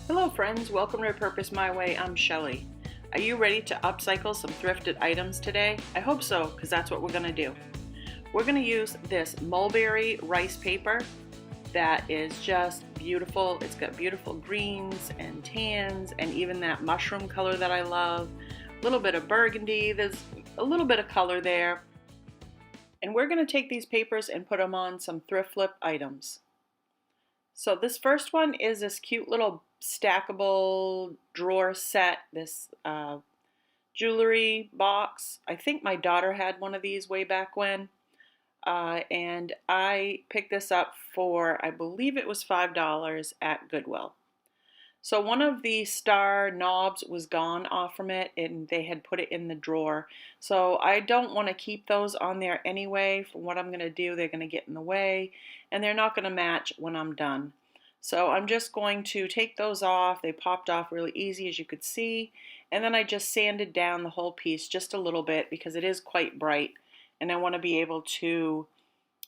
Hello friends, welcome to Repurpose My Way. I'm Shelly. Are you ready to upcycle some thrifted items today? I hope so, because that's what we're going to do. We're going to use this mulberry rice paper that is just beautiful. It's got beautiful greens and tans and even that mushroom color that I love. A little bit of burgundy, there's a little bit of color there. And we're going to take these papers and put them on some thrift flip items. So this first one is this cute little stackable drawer set, this jewelry box. I think my daughter had one of these way back when, and I picked this up for, I believe it was $5 at Goodwill. So one of the star knobs was gone off from it and they had put it in the drawer. So I don't want to keep those on there anyway. For what I'm going to do, they're going to get in the way and they're not going to match when I'm done. So I'm just going to take those off. They popped off really easy, as you could see. And then I just sanded down the whole piece just a little bit because it is quite bright and I want to be able to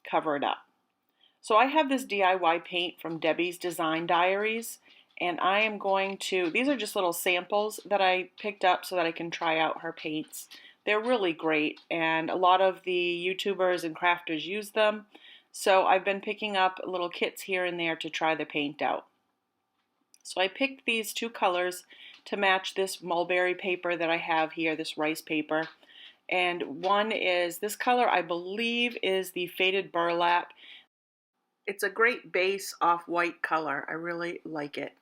cover it up. So I have this DIY paint from Debbie's Design Diaries, and I am going to, these are just little samples that I picked up so that I can try out her paints. They're really great, and a lot of the YouTubers and crafters use them. So I've been picking up little kits here and there to try the paint out. So I picked these two colors to match this mulberry paper that I have here, this rice paper. And one is, this color I believe is the Faded Burlap. It's a great base off-white color. I really like it.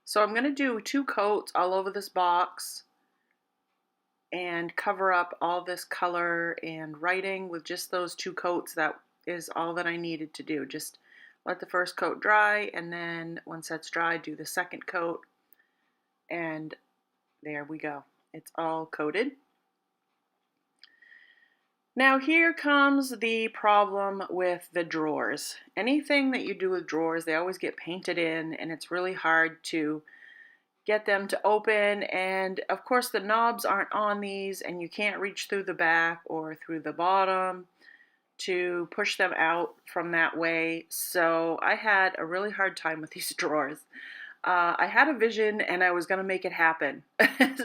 So I'm going to do 2 coats all over this box and cover up all this color and writing with just those 2 coats. That is all that I needed to do. Just let the first coat dry, and then once that's dry, do the second coat, and there we go. It's all coated. Now here comes the problem with the drawers. Anything that you do with drawers, they always get painted in, and it's really hard to get them to open. And of course the knobs aren't on these, and you can't reach through the back or through the bottom to push them out from that way. So I had a really hard time with these drawers. I had a vision and I was going to make it happen.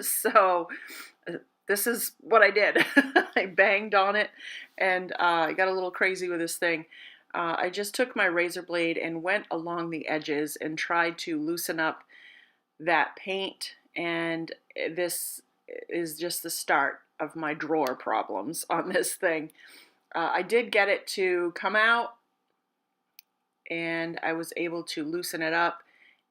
So this is what I did. I banged on it and I got a little crazy with this thing. I just took my razor blade and went along the edges and tried to loosen up that paint, and this is just the start of my drawer problems on this thing. I did get it to come out and I was able to loosen it up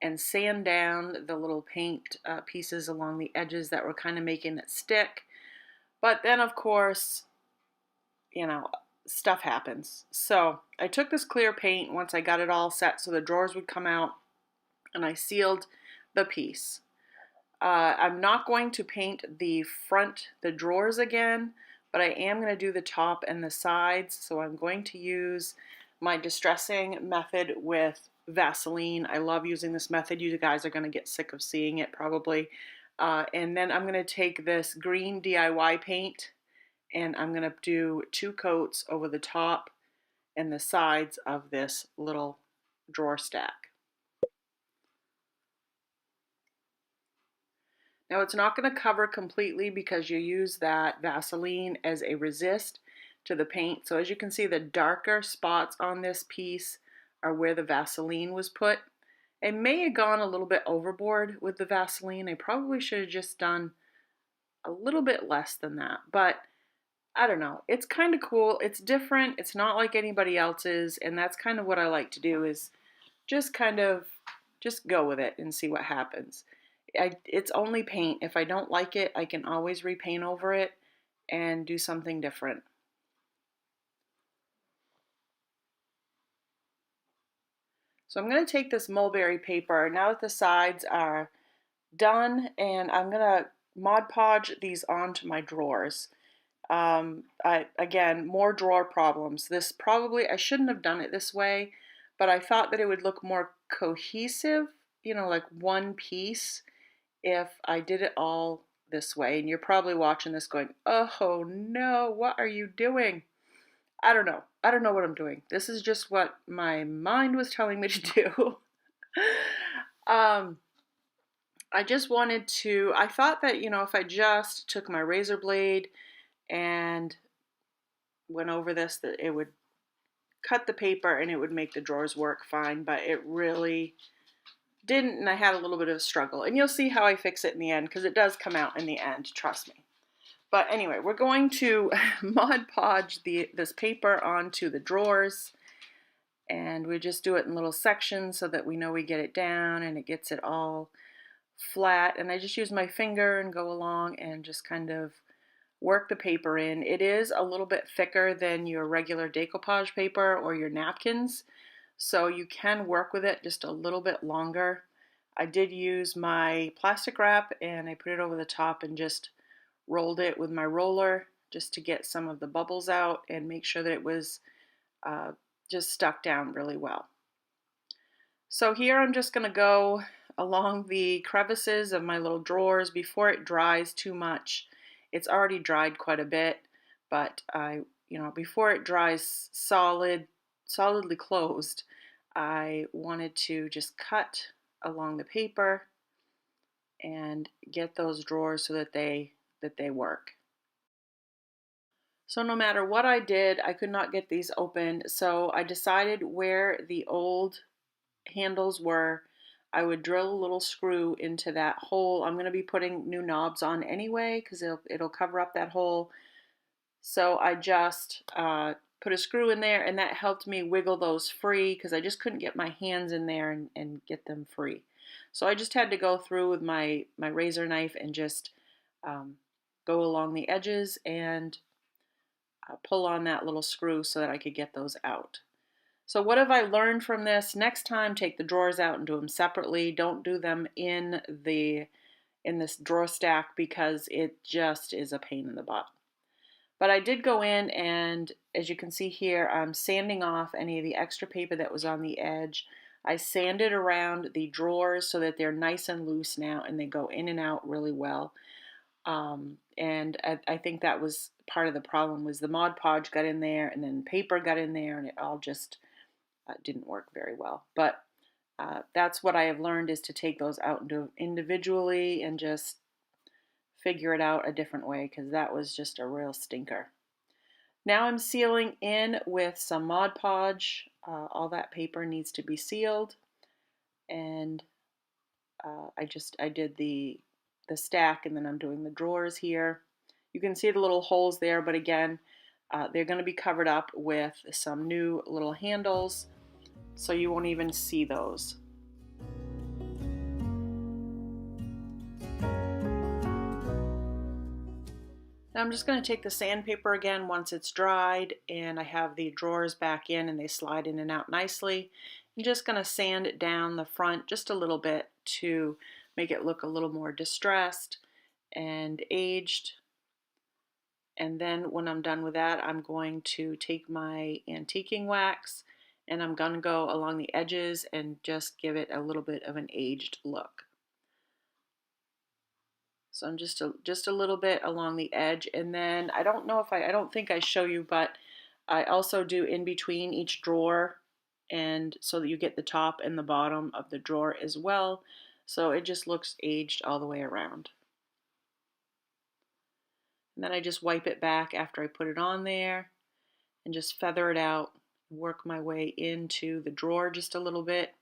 and sand down the little paint pieces along the edges that were kind of making it stick. But then of course, you know, stuff happens. So I took this clear paint once I got it all set so the drawers would come out, and I sealed the piece. I'm not going to paint the front, the drawers again, but I am going to do the top and the sides. So I'm going to use my distressing method with Vaseline. I love using this method. You guys are going to get sick of seeing it probably. And then I'm going to take this green DIY paint and I'm going to do 2 coats over the top and the sides of this little drawer stack. Now it's not going to cover completely because you use that Vaseline as a resist to the paint. So as you can see, the darker spots on this piece are where the Vaseline was put. I may have gone a little bit overboard with the Vaseline. I probably should have just done a little bit less than that, but I don't know. It's kind of cool. It's different. It's not like anybody else's, and that's kind of what I like to do, is just kind of just go with it and see what happens. It's only paint. If I don't like it, I can always repaint over it and do something different. So I'm going to take this mulberry paper now that the sides are done, and I'm going to Mod Podge these onto my drawers. Again, more drawer problems. This probably, I shouldn't have done it this way, but I thought that it would look more cohesive, you know, like one piece, if I did it all this way. And you're probably watching this going, oh no, what are you doing? I don't know. I don't know what I'm doing. This is just what my mind was telling me to do. I just wanted to, I thought that, if I just took my razor blade and went over this, that it would cut the paper and it would make the drawers work fine, but it really didn't, and I had a little bit of a struggle. And you'll see how I fix it in the end, because it does come out in the end, trust me. But anyway, we're going to Mod Podge this paper onto the drawers, and we just do it in little sections so that we know we get it down and it gets it all flat. And I just use my finger and go along and just kind of work the paper in. It is a little bit thicker than your regular decoupage paper or your napkins, so you can work with it just a little bit longer. I did use my plastic wrap and I put it over the top and just rolled it with my roller just to get some of the bubbles out and make sure that it was just stuck down really well. So here I'm just going to go along the crevices of my little drawers before it dries too much. It's already dried quite a bit, but before it dries solidly closed, I wanted to just cut along the paper and get those drawers so that they work. So no matter what I did, I could not get these open, so I decided where the old handles were, I would drill a little screw into that hole. I'm going to be putting new knobs on anyway because it'll cover up that hole. So I just put a screw in there, and that helped me wiggle those free because I just couldn't get my hands in there and get them free. So I just had to go through with my razor knife and just go along the edges and pull on that little screw so that I could get those out. So what have I learned from this? Next time, take the drawers out and do them separately. Don't do them in this drawer stack because it just is a pain in the butt. But I did go in, and as you can see here, I'm sanding off any of the extra paper that was on the edge. I sanded around the drawers so that they're nice and loose now and they go in and out really well. And I think that was part of the problem, was the Mod Podge got in there and then paper got in there and it all just didn't work very well. But that's what I have learned, is to take those out and do them individually and just figure it out a different way, because that was just a real stinker. Now I'm sealing in with some Mod Podge. All that paper needs to be sealed, and I did the stack, and then I'm doing the drawers here. You can see the little holes there, but again, they're going to be covered up with some new little handles, so you won't even see those. Now I'm just going to take the sandpaper again once it's dried, and I have the drawers back in and they slide in and out nicely. I'm just going to sand it down the front just a little bit to make it look a little more distressed and aged. And then when I'm done with that, I'm going to take my antiquing wax and I'm going to go along the edges and just give it a little bit of an aged look. So I'm just a little bit along the edge, and then I don't think I show you, but I also do in between each drawer, and so that you get the top and the bottom of the drawer as well. So it just looks aged all the way around. And then I just wipe it back after I put it on there and just feather it out, work my way into the drawer just a little bit.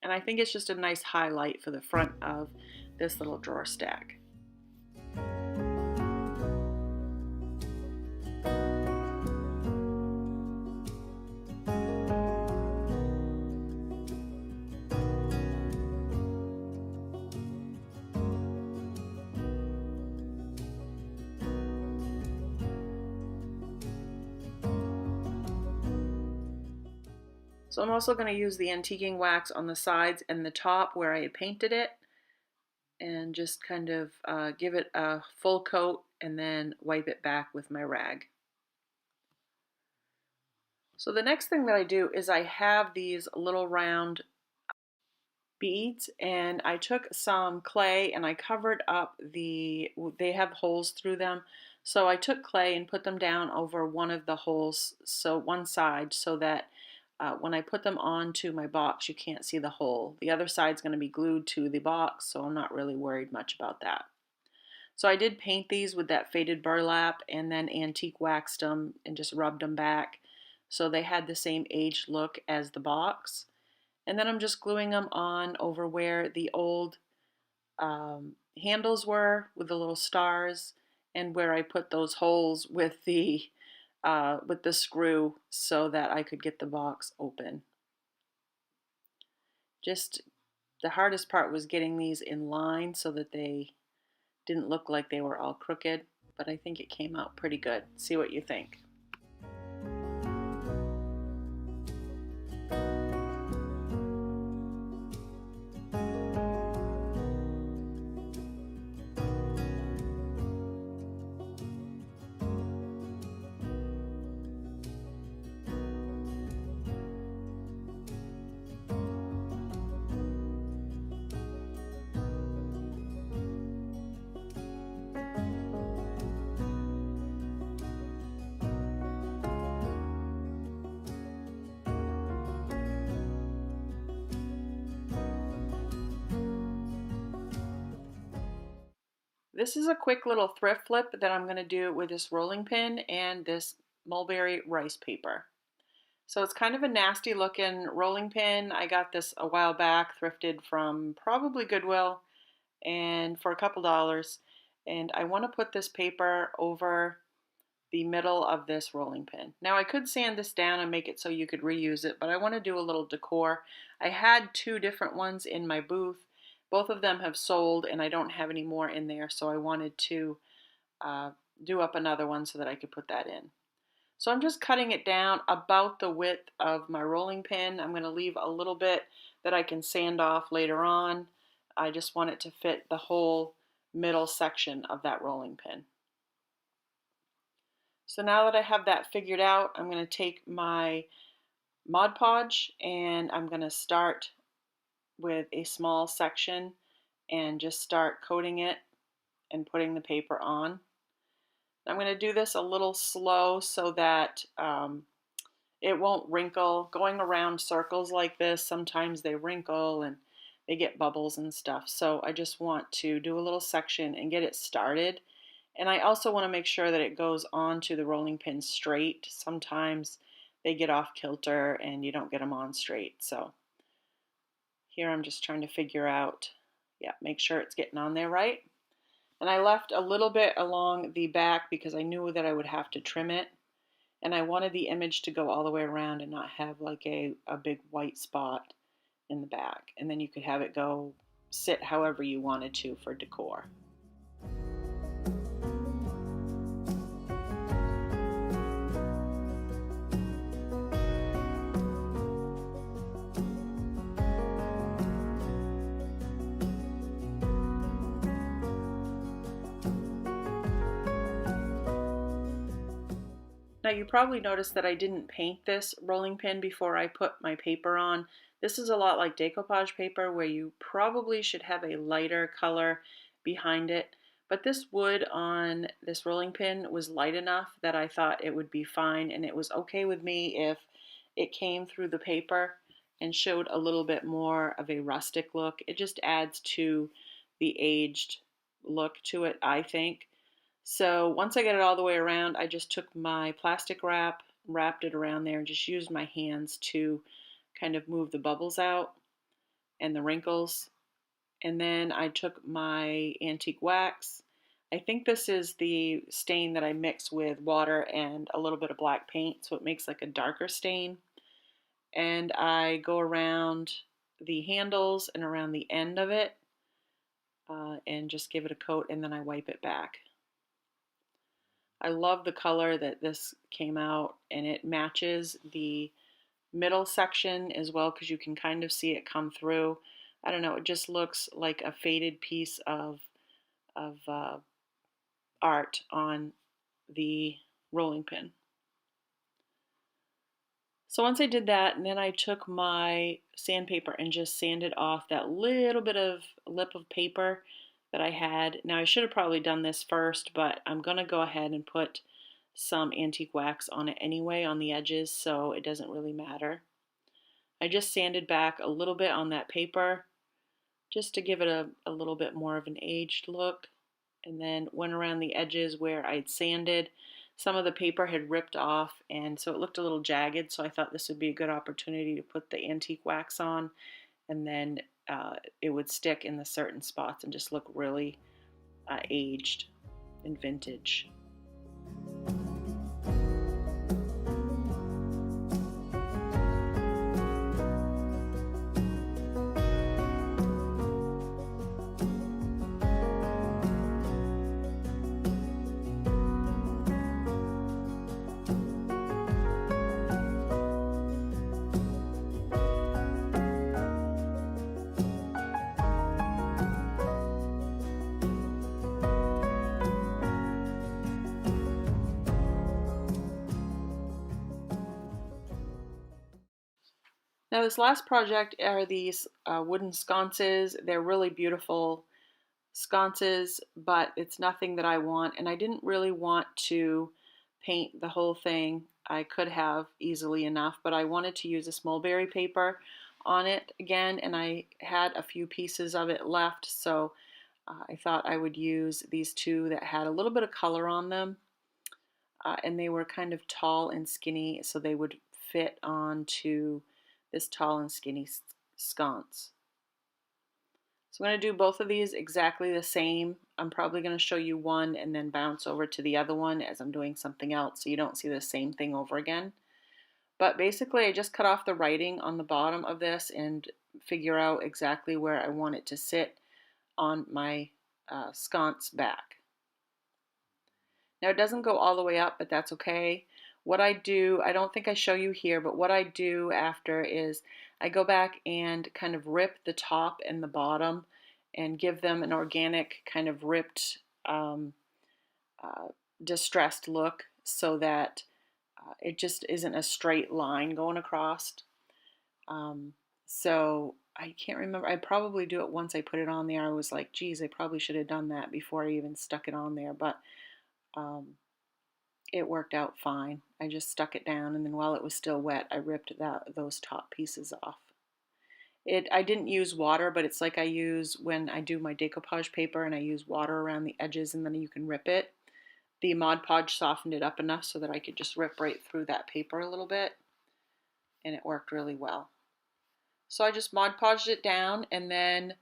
And I think it's just a nice highlight for the front of this little drawer stack. So I'm also going to use the antiquing wax on the sides and the top where I had painted it, and just kind of give it a full coat and then wipe it back with my rag. So the next thing that I do is I have these little round beads, and I took some clay and I covered up they have holes through them. So I took clay and put them down over one of the holes, so one side, so that when I put them onto my box, you can't see the hole. The other side's going to be glued to the box, so I'm not really worried much about that. So I did paint these with that faded burlap and then antique waxed them and just rubbed them back so they had the same aged look as the box. And then I'm just gluing them on over where the old handles were with the little stars, and where I put those holes with the screw so that I could get the box open. Just the hardest part was getting these in line so that they didn't look like they were all crooked, but I think it came out pretty good. See what you think. This is a quick little thrift flip that I'm going to do with this rolling pin and this mulberry rice paper. So it's kind of a nasty looking rolling pin. I got this a while back, thrifted from probably Goodwill, and for a couple dollars. And I want to put this paper over the middle of this rolling pin. Now I could sand this down and make it so you could reuse it, but I want to do a little decor. I had two different ones in my booth. Both of them have sold and I don't have any more in there, so I wanted to do up another one so that I could put that in. So I'm just cutting it down about the width of my rolling pin. I'm going to leave a little bit that I can sand off later on. I just want it to fit the whole middle section of that rolling pin. So now that I have that figured out, I'm going to take my Mod Podge and I'm going to start with a small section and just start coating it and putting the paper on. I'm going to do this a little slow so that it won't wrinkle. Going around circles like this, sometimes they wrinkle and they get bubbles and stuff. So I just want to do a little section and get it started. And I also want to make sure that it goes onto the rolling pin straight. Sometimes they get off kilter and you don't get them on straight. So here I'm just trying to figure out, yeah, make sure it's getting on there right. And I left a little bit along the back because I knew that I would have to trim it. And I wanted the image to go all the way around and not have like a big white spot in the back. And then you could have it go sit however you wanted to for decor. Now you probably noticed that I didn't paint this rolling pin before I put my paper on. This is a lot like decoupage paper where you probably should have a lighter color behind it. But this wood on this rolling pin was light enough that I thought it would be fine, and it was okay with me if it came through the paper and showed a little bit more of a rustic look. It just adds to the aged look to it, I think. So once I get it all the way around, I just took my plastic wrap, wrapped it around there, and just used my hands to kind of move the bubbles out and the wrinkles. And then I took my antique wax. I think this is the stain that I mix with water and a little bit of black paint, so it makes like a darker stain. And I go around the handles and around the end of it and just give it a coat, and then I wipe it back. I love the color that this came out, and it matches the middle section as well because you can kind of see it come through. I don't know, it just looks like a faded piece of art on the rolling pin. So once I did that, and then I took my sandpaper and just sanded off that little bit of lip of paper that I had. Now I should have probably done this first, but I'm going to go ahead and put some antique wax on it anyway on the edges, so it doesn't really matter. I just sanded back a little bit on that paper just to give it a little bit more of an aged look, and then went around the edges where I'd sanded. Some of the paper had ripped off, and so it looked a little jagged, so I thought this would be a good opportunity to put the antique wax on, and then it would stick in the certain spots and just look really aged and vintage. Now this last project are these wooden sconces. They're really beautiful sconces, but it's nothing that I want, and I didn't really want to paint the whole thing. I could have easily enough, but I wanted to use this mulberry paper on it again, and I had a few pieces of it left, so I thought I would use these two that had a little bit of color on them, and they were kind of tall and skinny, so they would fit onto this tall and skinny sconce. So I'm going to do both of these exactly the same. I'm probably going to show you one and then bounce over to the other one as I'm doing something else, so you don't see the same thing over again. But basically I just cut off the writing on the bottom of this and figure out exactly where I want it to sit on my sconce back. Now it doesn't go all the way up, but that's okay. What I do, I don't think I show you here, but what I do after is I go back and kind of rip the top and the bottom and give them an organic kind of ripped, distressed look, so that it just isn't a straight line going across. So I can't remember. I probably do it once I put it on there. I was like, geez, I probably should have done that before I even stuck it on there, but it worked out fine. I just stuck it down, and then while it was still wet, I ripped those top pieces off. I didn't use water, but it's like I use when I do my decoupage paper, and I use water around the edges, and then you can rip it. The Mod Podge softened it up enough so that I could just rip right through that paper a little bit, and it worked really well. So I just Mod Podged it down, and then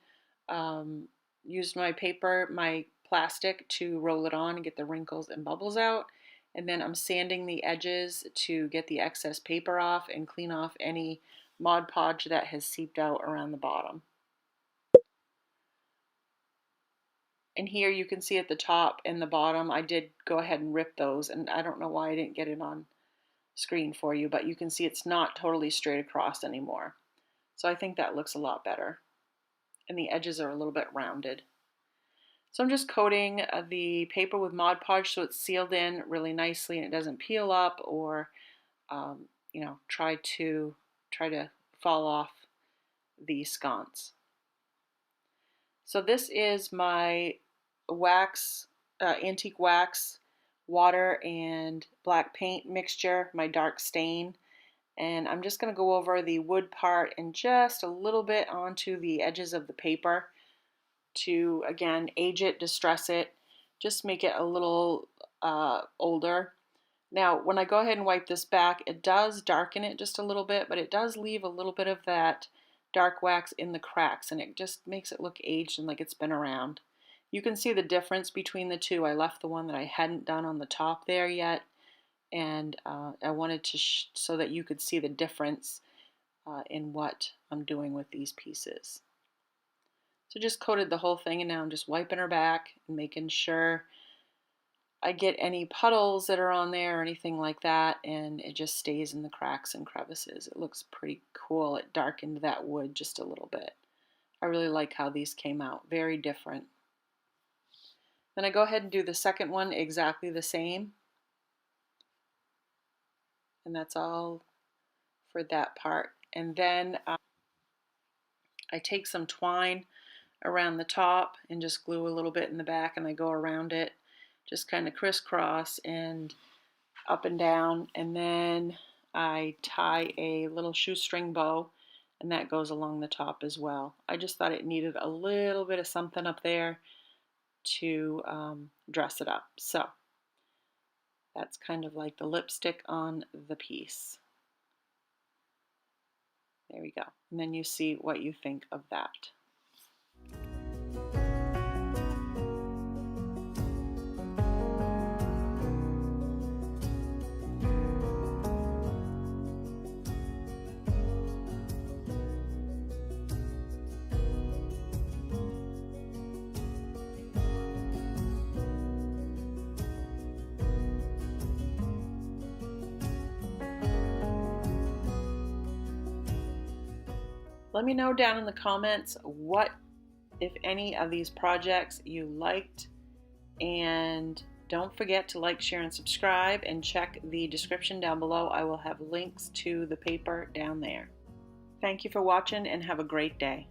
used my paper, my plastic, to roll it on and get the wrinkles and bubbles out. And then I'm sanding the edges to get the excess paper off and clean off any Mod Podge that has seeped out around the bottom. And here you can see at the top and the bottom, I did go ahead and rip those, and I don't know why I didn't get it on screen for you, but you can see it's not totally straight across anymore. So I think that looks a lot better. And the edges are a little bit rounded. So I'm just coating the paper with Mod Podge so it's sealed in really nicely and it doesn't peel up or try to fall off the sconce. So this is my wax, antique wax, water and black paint mixture, my dark stain. And I'm just going to go over the wood part and just a little bit onto the edges of the paper to, again, age it, distress it, just make it a little older. Now, when I go ahead and wipe this back, it does darken it just a little bit, but it does leave a little bit of that dark wax in the cracks, and it just makes it look aged and like it's been around. You can see the difference between the two. I left the one that I hadn't done on the top there yet, and I wanted to so that you could see the difference in what I'm doing with these pieces. So just coated the whole thing, and now I'm just wiping her back and making sure I get any puddles that are on there or anything like that, and it just stays in the cracks and crevices. It looks pretty cool. It darkened that wood just a little bit. I really like how these came out. Very different. Then I go ahead and do the second one exactly the same. And that's all for that part. And then I take some twine around the top and just glue a little bit in the back, and I go around it just kind of crisscross and up and down, and then I tie a little shoestring bow and that goes along the top as well. I just thought it needed a little bit of something up there to dress it up. So that's kind of like the lipstick on the piece. There we go. And then you see what you think of that. Let me know down in the comments what, if any, of these projects you liked. And don't forget to like, share, and subscribe, and check the description down below. I will have links to the paper down there. Thank you for watching and have a great day.